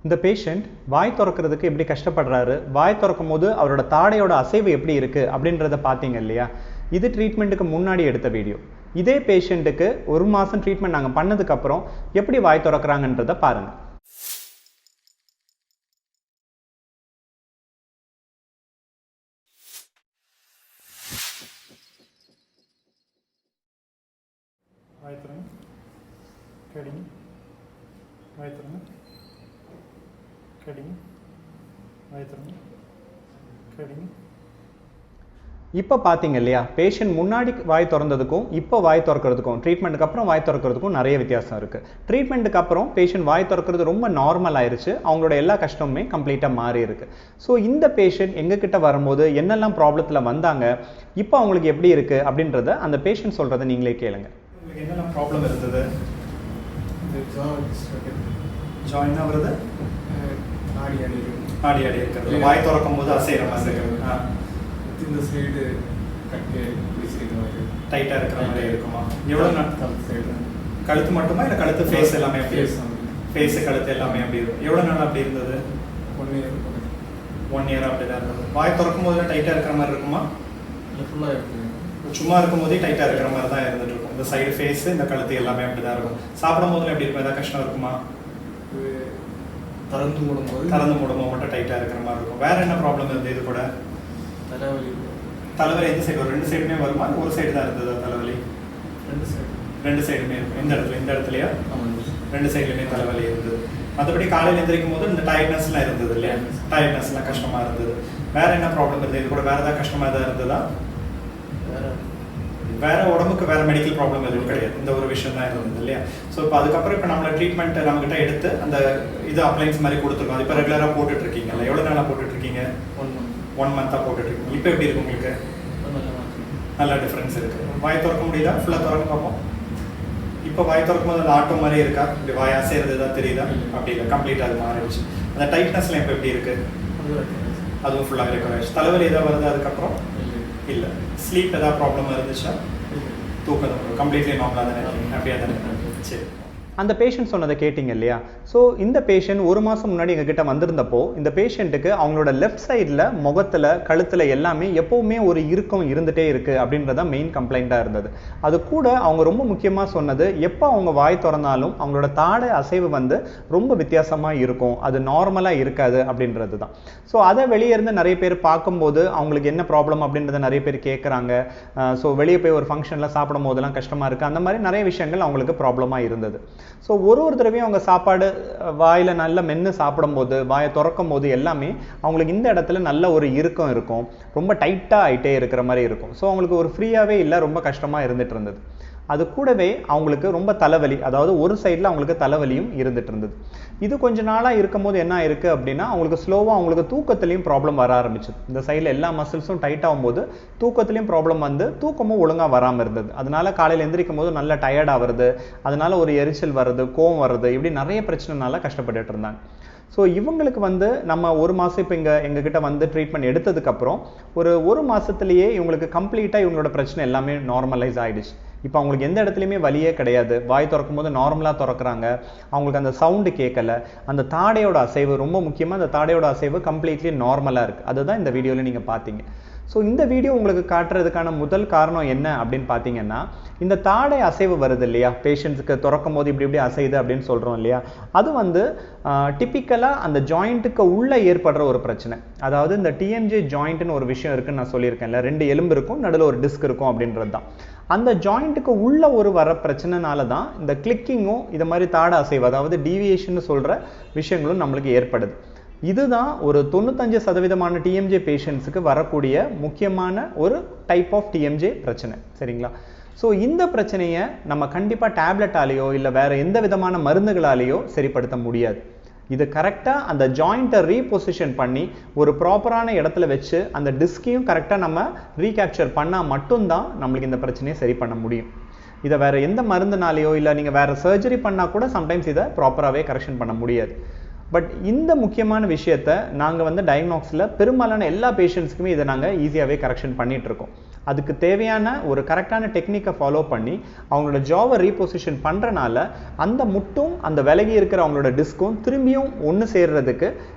இந்த பேஷண்ட் வாய் திறக்கிறதுக்கு எப்படி கஷ்டப்படுறாரு, வாய் திறக்கும் போது அவரோட தாடையோட அசைவு எப்படி இருக்குது அப்படின்றத பார்த்தீங்க இல்லையா. இது ட்ரீட்மெண்ட்டுக்கு முன்னாடி எடுத்த வீடியோ. இதே பேஷண்ட்டுக்கு 1 மாதம் ட்ரீட்மெண்ட் நாங்கள் பண்ணதுக்கப்புறம் எப்படி வாய் திறக்கிறாங்கன்றத பாருங்கள். வாய் திறங்க, கடிங்க, வாய் திறங்க, கடிங்க, வாய் திறங்க, கடிங்க. இப்போ பார்த்தீங்க இல்லையா, பேஷண்ட் முன்னாடி வாய் திறந்ததுக்கும் இப்போ வாய் திறக்கிறதுக்கும், ட்ரீட்மெண்ட்டுக்கு அப்புறம் வாய் திறக்கிறதுக்கும் நிறைய வித்தியாசம் இருக்குது. ட்ரீட்மெண்ட்டுக்கு அப்புறம் பேஷண்ட் வாய் திறக்கிறது ரொம்ப நார்மல் ஆயிடுச்சு, அவங்களோட எல்லா கஷ்டமுமே கம்ப்ளீட்டாக மாறி இருக்கு. ஸோ இந்த பேஷண்ட் எங்ககிட்ட வரும்போது என்னெல்லாம் ப்ராப்ளத்தில் வந்தாங்க, இப்போ அவங்களுக்கு எப்படி இருக்குது அப்படின்றத அந்த பேஷண்ட் சொல்கிறத நீங்களே கேளுங்க. உங்களுக்கு என்னெல்லாம் ப்ராப்ளம் இருந்தது? ஜாயின்னா வருது, ஆடி இருக்கிறது, வாய் திறக்கும் போது அசைகிற மாதிரி இருக்கு, இந்த சைடு கட்டு பிடிச்சிருக்க மாதிரி டைட்டாக இருக்கிற மாதிரி இருக்குமா? எவ்வளோ நாள்? கழுத்து சைடு கழுத்து மட்டுமா இல்லை கழுத்து ஃபேஸ் எல்லாமே அப்படி? ஃபேஸ் கழுத்து எல்லாமே அப்படி இருக்கும். எவ்வளோ நாள் அப்படி இருந்தது? 1 இயர். 1 இயர் அப்படி தான் இருந்தது. வாய் திறக்கும் போது டைட்டாக இருக்கிற மாதிரி இருக்குமா? இல்லை ஃபுல்லாக இருக்குது. சும்மா இருக்கும் போதே டைட்டாக இருக்கிற மாதிரி தான் இருந்துட்டு இருக்கும். இந்த சைடு ஃபேஸ், இந்த கழுத்து எல்லாமே அப்படி தான் இருக்கும். சாப்பிடும் போதுல எப்படி இருக்கும்? ஏதாவது கஷ்டம் இருக்குமா? திறந்து மூடும்போது மட்டும் டைட்டாக இருக்கிற மாதிரி இருக்கும். வேற என்ன ப்ராப்ளம் இருந்தது? இது கூட தலைவலி எந்த சைடு வரும்? 2 சைடுமே வருமா? ஒரு சைடு தான் இருந்தது தலைவலி? 2 சைடுமே இருக்கும். இந்த இடத்துலயா? 2 சைடுலையுமே தலைவலி இருந்தது. மற்றபடி காலையில் எந்திரிக்கும் போது இந்த டயர்ட்னஸ்லாம் இருந்தது இல்லையா? டயர்ட்னஸ்லாம் கஷ்டமாக இருந்தது. வேற என்ன ப்ராப்ளம் இருந்தது? இது கூட வேற ஏதாவது கஷ்டமாக எதாவது இருந்ததா? வேற உடம்புக்கு வேற மெடிக்கல் ப்ராப்ளம் எதுவும் கிடையாது, இந்த ஒரு விஷயம் தான் இருந்தது இல்லையா? ஸோ இப்போ அதுக்கப்புறம் இப்போ நம்மளை ட்ரீட்மெண்ட் நம்மகிட்ட எடுத்து அந்த இது அப்ளைன்ஸ் மாதிரி கொடுத்துருக்கோம். அது இப்போ ரெகுலராக போட்டுட்டு இருக்கீங்கல்ல? எவ்வளோ நாளாக போட்டுட்டு இருக்கீங்க? 1 மந்த்தாக போட்டுட்டு இருக்கீங்க. இப்போ எப்படி இருக்கு உங்களுக்கு? நல்ல டிஃப்ரென்ஸ் இருக்கு. வாய் திறக்க முடியுதா? ஃபுல்லாக திறக்க பார்ப்போம். இப்போ வாய் திறக்கும் போது அது ஆட்டோ மாதிரி இருக்கா? இப்படி வாய் அசைறது தான் தெரியுதா? அப்படி இல்லை, கம்ப்ளீட்டாக அது மாறிடுச்சு. அந்த டைட்னஸ்லாம் இப்போ எப்படி இருக்கு? அதுவும் ஃபுல்லாக ரெக்கவர் ஆயிடுச்சு. தலைவலி ஏதாவது வருது அதுக்கப்புறம்? இல்லை. ஸ்லீப் ஏதாவது ப்ராப்ளம் இருந்துச்சா? தூக்கம் கம்ப்ளீட்லி நார்மலாக தானே இருக்கீங்க? ஹாப்பியாக தானே இருக்கீங்க? சரி. அந்த பேஷண்ட் சொன்னதை கேட்டிங்க இல்லையா? ஸோ இந்த பேஷண்ட் 1 மாதம் முன்னாடி எங்ககிட்ட வந்திருந்தப்போ இந்த பேஷண்ட்டுக்கு அவங்களோட லெஃப்ட் சைடில் முகத்தில் கழுத்தில் எல்லாமே எப்போவுமே ஒரு இறுக்கம் இருந்துகிட்டே இருக்குது அப்படின்றத மெயின் கம்ப்ளைண்ட்டாக இருந்தது. அது கூட அவங்க ரொம்ப முக்கியமாக சொன்னது, எப்போ அவங்க வாய் திறந்தாலும் அவங்களோட தாடை அசைவு வந்து ரொம்ப வித்தியாசமாக இருக்கும், அது நார்மலாக இருக்காது அப்படின்றது தான். ஸோ அதை வெளியே இருந்து நிறைய பேர் பார்க்கும்போது அவங்களுக்கு என்ன ப்ராப்ளம் அப்படின்றத நிறைய பேர் கேட்குறாங்க. ஸோ வெளியே போய் ஒரு ஃபங்க்ஷனில் சாப்பிடும் போதெல்லாம் கஷ்டமாக இருக்குது, அந்த மாதிரி நிறைய விஷயங்கள் அவங்களுக்கு ப்ராப்ளமாக இருந்தது. ஸோ ஒரு தடவையும் அவங்க சாப்பாடு வாயில் நல்லா மென்று சாப்பிடும்போது, வாயை திறக்கும் போது எல்லாமே அவங்களுக்கு இந்த இடத்துல நல்ல ஒரு இறுக்கம் இருக்கும், ரொம்ப டைட்டாக ஆகிட்டே இருக்கிற மாதிரி இருக்கும். ஸோ அவங்களுக்கு ஒரு ஃப்ரீயாகவே இல்லை, ரொம்ப கஷ்டமாக இருந்துட்டு இருந்தது. அது கூடவே அவங்களுக்கு ரொம்ப தலைவலி, அதாவது ஒரு சைடில் அவங்களுக்கு தலைவலியும் இருந்துட்டு இருந்தது. இது கொஞ்ச நாளாக இருக்கும் போது என்ன ஆயிருக்கு அப்படின்னா அவங்களுக்கு ஸ்லோவாக அவங்களுக்கு தூக்கத்துலேயும் ப்ராப்ளம் வர ஆரம்பிச்சது. இந்த சைடில் எல்லா மசில்ஸும் டைட் ஆகும்போது தூக்கத்துலேயும் ப்ராப்ளம் வந்து தூக்கமும் ஒழுங்காக வராமல் இருந்தது. அதனால காலையில் எந்திரிக்கும் போது நல்ல டயர்டாக வருது, அதனால ஒரு எரிச்சல் வருது, கோவம் வருது, இப்படி நிறைய பிரச்சனைனால கஷ்டப்பட்டுட்டு இருந்தாங்க. ஸோ இவங்களுக்கு வந்து நம்ம 1 மாதம் இப்போ எங்ககிட்ட வந்து ட்ரீட்மெண்ட் எடுத்ததுக்கப்புறம் ஒரு மாதத்துலேயே இவங்களுக்கு கம்ப்ளீட்டாக இவங்களோட பிரச்சனை எல்லாமே நார்மலைஸ் ஆகிடுச்சு. இப்போ அவங்களுக்கு எந்த இடத்துலையுமே வலியே கிடையாது, வாய் திறக்கும் போது நார்மலாக திறக்கிறாங்க, அவங்களுக்கு அந்த சவுண்டு கேட்கல, அந்த தாடையோட அசைவு ரொம்ப முக்கியமாக, அந்த தாடையோட அசைவு கம்ப்ளீட்லி நார்மலாக இருக்குது. அதுதான் இந்த வீடியோவில் நீங்கள் பார்த்தீங்க. ஸோ இந்த வீடியோ உங்களுக்கு காட்டுறதுக்கான முதல் காரணம் என்ன அப்படின்னு பார்த்தீங்கன்னா, இந்த தாடை அசைவு வருது இல்லையா, பேஷண்ட்ஸுக்கு திறக்கும் போது இப்படி அசைது அப்படின்னு சொல்கிறோம் இல்லையா, அது வந்து டிப்பிக்கலாக அந்த ஜாயிண்ட்டுக்கு உள்ளே ஏற்படுற ஒரு பிரச்சனை. அதாவது இந்த டிஎம்ஜே ஜாயிண்ட்னு ஒரு விஷயம் இருக்குன்னு நான் சொல்லியிருக்கேன்ல, 2 எலும்பு இருக்கும், நடுவில் ஒரு டிஸ்க் இருக்கும் அப்படின்றது தான். அந்த ஜாயிண்ட்டுக்கு உள்ள வர பிரச்சனைனால தான் இந்த கிளிக்கிங்கும் இது மாதிரி தாடை அசைவு, அதாவது டீவியேஷன் சொல்கிற விஷயங்களும் நம்மளுக்கு ஏற்படுது. இதுதான் ஒரு 95% டிஎம்ஜே பேஷண்ட்ஸுக்கு வரக்கூடிய முக்கியமான ஒரு டைப் ஆஃப் டிஎம்ஜே பிரச்சனை, சரிங்களா? ஸோ இந்த பிரச்சனையை நம்ம கண்டிப்பாக டேப்லெட்டாலேயோ இல்லை வேறு எந்த விதமான மருந்துகளாலேயோ சரிப்படுத்த முடியாது. இது கரெக்டாக அந்த ஜாயிண்ட்டை ரீபொசிஷன் பண்ணி ஒரு ப்ராப்பரான இடத்துல வச்சு அந்த டிஸ்கையும் கரெக்டாக நம்ம ரீகேப்சர் பண்ணால் மட்டும்தான் நம்மளுக்கு இந்த பிரச்சனையை சரி பண்ண முடியும். இதை வேறு எந்த மருந்துனாலேயோ இல்லை நீங்கள் வேறு சர்ஜரி பண்ணால் கூட சம்டைம்ஸ் இதை ப்ராப்பராகவே கரெக்ஷன் பண்ண முடியாது. பட் இந்த முக்கியமான விஷயத்தை நாங்கள் வந்து டயக்னாக்ஸில் பெரும்பாலான எல்லா பேஷண்ட்ஸ்க்குமே இதை நாங்கள் ஈஸியாகவே கரெக்ஷன் பண்ணிகிட்ருக்கோம். அதுக்கு தேவையான ஒரு கரெக்டான டெக்னிக்கை ஃபாலோ பண்ணி அவங்களோட ஜாவை ரீபொசிஷன் பண்ணுறனால அந்த முட்டும் அந்த விலகி இருக்கிற அவங்களோட டிஸ்க்கும் திரும்பியும் ஒன்று சேர்றதுக்கு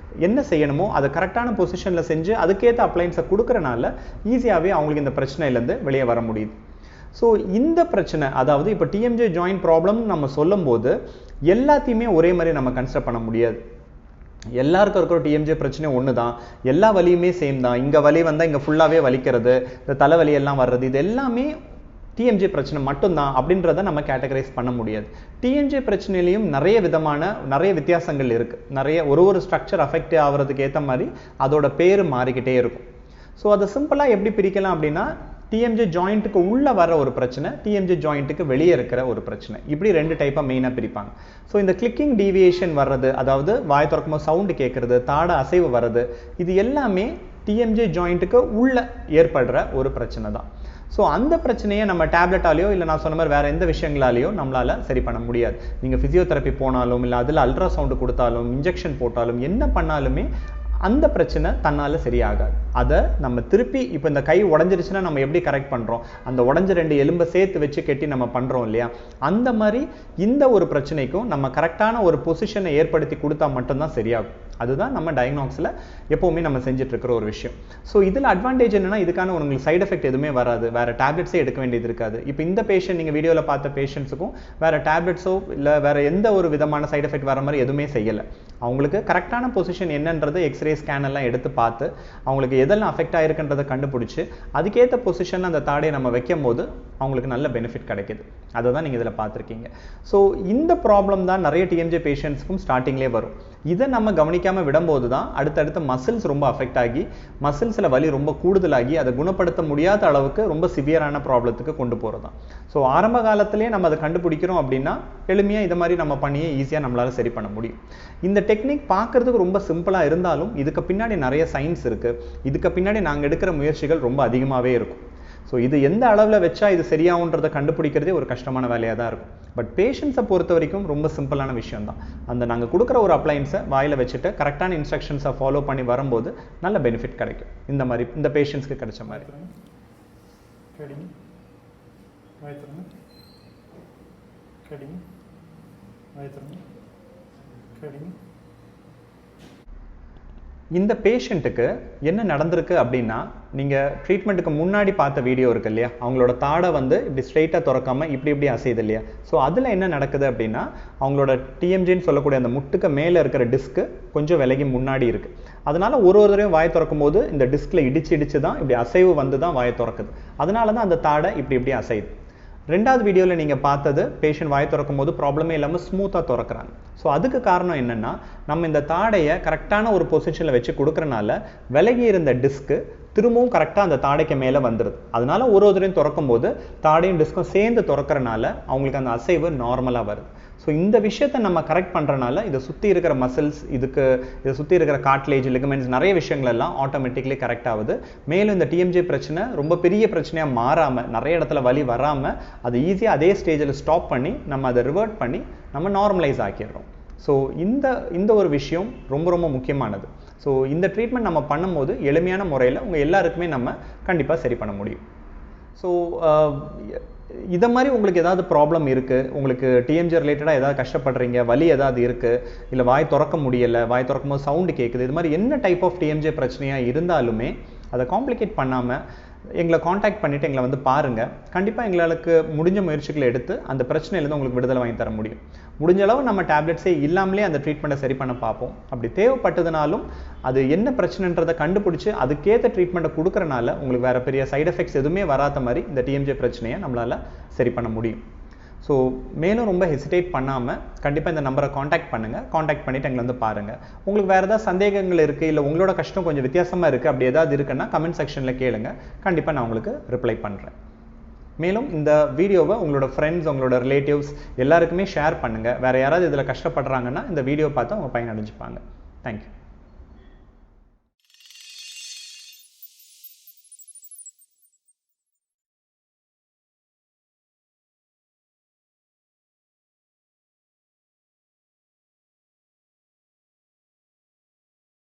என்ன செய்யணுமோ அதை கரெக்டான பொசிஷனில் செஞ்சு அதுக்கேற்ற அப்ளைன்ஸை கொடுக்குறனால ஈஸியாகவே அவங்களுக்கு இந்த பிரச்சனையிலேருந்து வெளியே வர முடியுது. ஸோ இந்த பிரச்சனை, அதாவது இப்போ டிஎம்ஜே ஜாயிண்ட் ப்ராப்ளம் நம்ம சொல்லும் போது எல்லாத்தையுமே ஒரே மாதிரி நம்ம கன்சிடர் பண்ண முடியாது. எல்லாருக்கும் இருக்கிற டிஎம்ஜே பிரச்சனை ஒன்று தான், எல்லா வலியுமே சேம் தான். இங்கே வலி வந்தால் இங்கே ஃபுல்லாகவே வலிக்கிறது, இந்த தலைவலி எல்லாம் வர்றது, இது எல்லாமே டிஎம்ஜே பிரச்சனை மட்டும்தான் அப்படின்றத நம்ம கேட்டகரைஸ் பண்ண முடியாது. டிஎம்ஜே பிரச்சனையிலையும் நிறைய வித்தியாசங்கள் இருக்குது. நிறைய ஒரு ஸ்ட்ரக்சர் அஃபெக்ட் ஆகிறதுக்கு ஏற்ற மாதிரி அதோட பேர் மாறிக்கிட்டே இருக்கும். ஸோ அதை சிம்பிளாக எப்படி பிரிக்கலாம் அப்படின்னா, டிஎம்ஜே ஜாயிண்ட்டுக்கு உள்ளே வர ஒரு பிரச்சனை, டிஎம்ஜே ஜாயிண்ட்டுக்கு வெளியே இருக்கிற ஒரு பிரச்சனை, இப்படி 2 டைப்பாக மெயினாக பிரிப்பாங்க. ஸோ இந்த கிளிக்கிங் டீவியேஷன் வர்றது, அதாவது வாய் திறக்கும்போது சவுண்டு கேட்குறது, தாடை அசைவு வர்றது, இது எல்லாமே டிஎம்ஜே ஜாயிண்ட்டுக்கு உள்ளே ஏற்படுற ஒரு பிரச்சனை தான். ஸோ அந்த பிரச்சனையை நம்ம டேப்லெட்டாலேயோ இல்லை நான் சொன்ன மாதிரி வேறு எந்த விஷயங்களாலேயோ நம்மளால் சரி பண்ண முடியாது. நீங்கள் ஃபிசியோதெரப்பி போனாலும் இல்லை அதில் அல்ட்ராசவுண்டு கொடுத்தாலும் இன்ஜெக்ஷன் போட்டாலும் என்ன பண்ணாலுமே அந்த பிரச்சனை தன்னால் சரியாகாது. அதை நம்ம திருப்பி இப்போ இந்த கை உடஞ்சிருச்சுன்னா நம்ம எப்படி கரெக்ட் பண்ணுறோம், அந்த உடஞ்ச 2 எலும்பை சேர்த்து வச்சு கெட்டி நம்ம பண்ணுறோம் இல்லையா, அந்த மாதிரி இந்த ஒரு பிரச்சனைக்கும் நம்ம கரெக்டான ஒரு பொசிஷனை ஏற்படுத்தி கொடுத்தா மட்டும்தான் சரியாகும். அதுதான் நம்ம டயக்னாக்ஸில் எப்போவுமே நம்ம செஞ்சுட்டு இருக்கிற ஒரு விஷயம். ஸோ இதில் அட்வான்டேஜ் என்னன்னா, இதுக்கான உங்களுக்கு சைட் எஃபெக்ட் எதுவுமே வராது, வேறு டேப்லெட்ஸே எடுக்க வேண்டியது இருக்காது. இப்போ இந்த பேஷண்ட் நீங்கள் வீடியோவில் பார்த்த பேஷண்ட்ஸுக்கும் வேறு டேப்லெட்ஸோ இல்லை வேறு எந்த ஒரு விதமான சைட் எஃபெக்ட் வர மாதிரி எதுவுமே செய்யலை. அவங்களுக்கு கரெக்டான பொசிஷன் என்னன்றது எக்ஸ்ரே ஸ்கேன் எல்லாம் எடுத்து பார்த்து அவங்களுக்கு எதெல்லாம் அஃபெக்ட் ஆயிருக்குன்றதை கண்டுபிடிச்சி அதுக்கேற்ற பொசிஷனில் அந்த தாடையை நம்ம வைக்கும் போது அவங்களுக்கு நல்ல பெனிஃபிட் கிடைக்கிது. அதை தான் நீங்கள் இதில் பார்த்துருக்கீங்க. ஸோ இந்த ப்ராப்ளம் தான் நிறைய டிஎம்ஜே பேஷண்ட்ஸ்க்கும் ஸ்டார்டிங்லேயே வரும். இதை நம்ம கவனிக்காமல் விடும்போது தான் அடுத்தடுத்த மசில்ஸ் ரொம்ப அஃபெக்ட் ஆகி மசில்ஸில் வலி ரொம்ப கூடுதலாகி அதை குணப்படுத்த முடியாத அளவுக்கு ரொம்ப சிவியரான ப்ராப்ளத்துக்கு கொண்டு போகிறது தான். ஸோ ஆரம்ப காலத்திலே நம்ம அதை கண்டுபிடிக்கிறோம் அப்படின்னா எளிமையாக இதை மாதிரி நம்ம பண்ணியே ஈஸியாக நம்மளால் சரி பண்ண முடியும். இந்த டெக்னிக் பார்க்குறதுக்கு ரொம்ப சிம்பிளாக இருந்தாலும் இதுக்கு பின்னாடி நிறைய சயின்ஸ் இருக்குது. இதுக்கு பின்னாடி நாங்கள் எடுக்கிற முயற்சிகள் ரொம்ப அதிகமாகவே இருக்கும். ஸோ இது எந்த அளவில் வச்சா இது சரியாகுன்றதை கண்டுபிடிக்கிறதே ஒரு கஷ்டமான வேலையாக தான் இருக்கும். பட் பேஷண்ட்ஸை பொறுத்த வரைக்கும் ரொம்ப சிம்பிளான விஷயம் தான். அந்த நாங்கள் கொடுக்குற ஒரு அப்ளைன்ஸை வாயில் வச்சுட்டு கரெக்டான இன்ஸ்ட்ரக்ஷன்ஸை ஃபாலோ பண்ணி வரும்போது நல்ல பெனிஃபிட் கிடைக்கும். இந்த மாதிரி இந்த பேஷண்ட்ஸ்க்கு கிடைச்ச மாதிரி. இந்த பேஷண்ட்டுக்கு என்ன நடந்திருக்கு அப்படின்னா, நீங்கள் ட்ரீட்மெண்ட்டுக்கு முன்னாடி பார்த்த வீடியோ இருக்கு இல்லையா, அவங்களோட தாடை வந்து இப்படி ஸ்ட்ரெயிட்டாக திறக்காமல் இப்படி அசையுது இல்லையா. ஸோ அதில் என்ன நடக்குது அப்படின்னா, அவங்களோட டிஎம்ஜின்னு சொல்லக்கூடிய அந்த முட்டுக்கு மேலே இருக்கிற டிஸ்க்கு கொஞ்சம் விலகி முன்னாடி இருக்குது. அதனால ஒரு தடவையும் வாயை திறக்கும் போது இந்த டிஸ்கில் இடிச்சு தான் இப்படி அசைவு வந்து தான் வாயை திறக்குது. அதனால தான் அந்த தாடை இப்படி அசையுது. 2வது வீடியோவில் நீங்கள் பார்த்தது பேஷண்ட் வாயை திறக்கும் போது ப்ராப்ளமே இல்லாமல் ஸ்மூத்தாக திறக்கிறாங்க. ஸோ அதுக்கு காரணம் என்னென்னா, நம்ம இந்த தாடையை கரெக்டான ஒரு பொசிஷனில் வச்சு கொடுக்குறனால விலகி இருந்த டிஸ்க்கு திரும்பவும் கரெக்டாக அந்த தாடைக்கு மேலே வந்துடுது. அதனால ஒரு தடவையும் திறக்கும் போது தாடையும் டிஸ்க்கும் சேர்ந்து திறக்கிறனால அவங்களுக்கு அந்த அசைவு நார்மலாக வருது. ஸோ இந்த விஷயத்தை நம்ம கரெக்ட் பண்ணுறனால இதை சுற்றி இருக்கிற மசில்ஸ், இதை சுற்றி இருக்கிற கார்ட்லேஜ், லிகமெண்ட்ஸ், நிறைய விஷயங்கள் எல்லாம் ஆட்டோமேட்டிக்லி கரெக்ட் ஆகுது. மேலும் இந்த டிஎம்ஜே பிரச்சனை ரொம்ப பெரிய பிரச்சனையாக மாறாமல், நிறைய இடத்துல வலி வராமல் அது ஈஸியாக அதே ஸ்டேஜில் ஸ்டாப் பண்ணி நம்ம அதை ரிவர்ட் பண்ணி நம்ம நார்மலைஸ் ஆக்கிடுறோம். ஸோ இந்த ஒரு விஷயம் ரொம்ப ரொம்ப முக்கியமானது. ஸோ இந்த ட்ரீட்மெண்ட் நம்ம பண்ணும்போது எளிமையான முறையில் உங்கள் எல்லாருக்குமே நம்ம கண்டிப்பாக சரி பண்ண முடியும். ஸோ இதை மாதிரி உங்களுக்கு ஏதாவது ப்ராப்ளம் இருக்குது, உங்களுக்கு டிஎம்ஜே ரிலேட்டடாக ஏதாவது கஷ்டப்படுறீங்க, வலி ஏதாவது இருக்குது, இல்லை வாய் திறக்க முடியலை, வாய் திறக்கும் போது சவுண்டு கேட்குது, இது மாதிரி என்ன டைப் ஆஃப் டிஎம்ஜே பிரச்சனையாக இருந்தாலுமே அதை காம்ப்ளிகேட் பண்ணாமல் எங்களை காண்டாக்ட் பண்ணிவிட்டு எங்களை வந்து பாருங்கள். கண்டிப்பாக எங்களுக்கு முடிஞ்ச முயற்சிகளை எடுத்து அந்த பிரச்சனையிலேருந்து உங்களுக்கு விடுதலை வாங்கி தர முடியும். முடிஞ்ச அளவு நம்ம டேப்லெட்ஸே இல்லாமலே அந்த ட்ரீட்மெண்ட்டை சரி பண்ண பார்ப்போம். அப்படி தேவைப்பட்டதுனாலும் அது என்ன பிரச்சனைன்றதை கண்டுபிடிச்சி அதுக்கேற்ற ட்ரீட்மெண்ட்டை கொடுக்குறனால உங்களுக்கு வேறு பெரிய சைட் எஃபெக்ட்ஸ் எதுவுமே வராத மாதிரி இந்த டிஎம்ஜே பிரச்சனையை நம்மளால் சரி பண்ண முடியும். ஸோ மேலும் ரொம்ப ஹெசிடேட் பண்ணாமல் கண்டிப்பாக இந்த நம்பரை காண்டாக்ட் பண்ணுங்கள். காண்டாக்ட் பண்ணிவிட்டு எங்களை வந்து பாருங்கள். உங்களுக்கு வேறு ஏதாவது சந்தேகங்கள் இருக்குது, இல்லை உங்களோட கஷ்டம் கொஞ்சம் வித்தியாசமாக இருக்குது, அப்படி ஏதாவது இருக்குன்னா கமெண்ட் செக்ஷனில் கேளுங்க. கண்டிப்பாக நான் உங்களுக்கு ரிப்ளை பண்ணுறேன். மேலும் இந்த வீடியோவை உங்களோட ஃப்ரெண்ட்ஸ், உங்களோட ரிலேட்டிவ்ஸ் எல்லாருக்குமே ஷேர் பண்ணுங்கள். வேறு யாராவது இதில் கஷ்டப்படுறாங்கன்னா இந்த வீடியோ பார்த்து அவங்க பயனடைஞ்சுப்பாங்க. தேங்க்யூ.